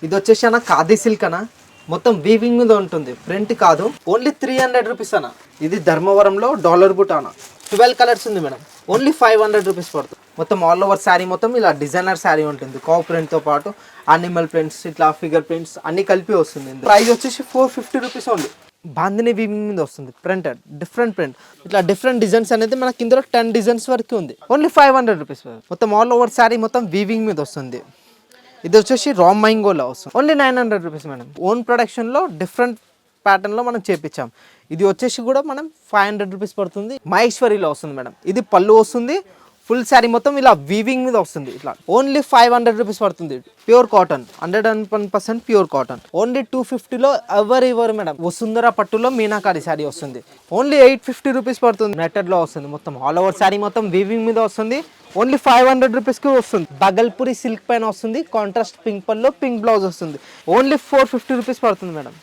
ఇది వచ్చేసి అన్న ఖాదీ సిల్క్ అన్న, మొత్తం వీవింగ్ మీద ఉంటుంది, ప్రింట్ కాదు. ఓన్లీ 300 రూపీస్ అన్న. ఇది ధర్మవరంలో డాలర్ బుట్ట అన్న. 12 కలర్స్ ఉంది మేడం. ఓన్లీ 500 రూపీస్ పడుతుంది. మొత్తం ఆల్ ఓవర్ శారీ మొత్తం ఇలా డిజైనర్ శారీ ఉంటుంది. కావ్ ప్రింట్తో పాటు యానిమల్ ప్రింట్స్, ఇట్లా ఫిగర్ ప్రింట్స్ అన్ని కలిపి వస్తుంది. ప్రైస్ వచ్చేసి 450 రూపీస్ ఓన్లీ. బాందిని వీవింగ్ మీద వస్తుంది, ప్రింటెడ్ డిఫరెంట్ ప్రింట్, ఇట్లా డిఫరెంట్ డిజైన్స్ అనేది మనకి ఇందులో 10 డిజైన్స్ వరకు ఉంది. Only 500 rupees. మొత్తం ఆల్ ఓవర్ శారీ మొత్తం వీవింగ్ మీద వస్తుంది. ఇది వచ్చేసి రా మ్యాంగోలో వస్తుంది. Only 900 rupees madam. ఓన్ ప్రొడక్షన్లో డిఫరెంట్ ప్యాటర్న్లో మనం చేపించాం. ఇది వచ్చేసి కూడా మనం 500 రూపీస్ పడుతుంది. మహేశ్వరిలో వస్తుంది మేడం. ఇది పళ్ళు వస్తుంది, ఫుల్ శారీ మొత్తం ఇలా వీవింగ్ మీద వస్తుంది. ఇట్లా ఓన్లీ 500 రూపీస్ పడుతుంది. Pure cotton, 101% pure cotton. Only 250లో ఎవరు మేడం. వసుంధర పట్టులో మీనాకారి శారీ వస్తుంది. ఓన్లీ 850 రూపీస్ పడుతుంది. నెట్టెడ్లో వస్తుంది. మొత్తం ఆల్ ఓవర్ శారీ మొత్తం వీవింగ్ మీద వస్తుంది. ఓన్లీ 500 రూపీస్కి వస్తుంది. బగల్పూరి సిల్క్ పైన వస్తుంది. కాంట్రాస్ట్ పింక్ పల్లో పింక్ బ్లౌజ్ వస్తుంది. ఓన్లీ 450 రూపీస్ పడుతుంది మేడం.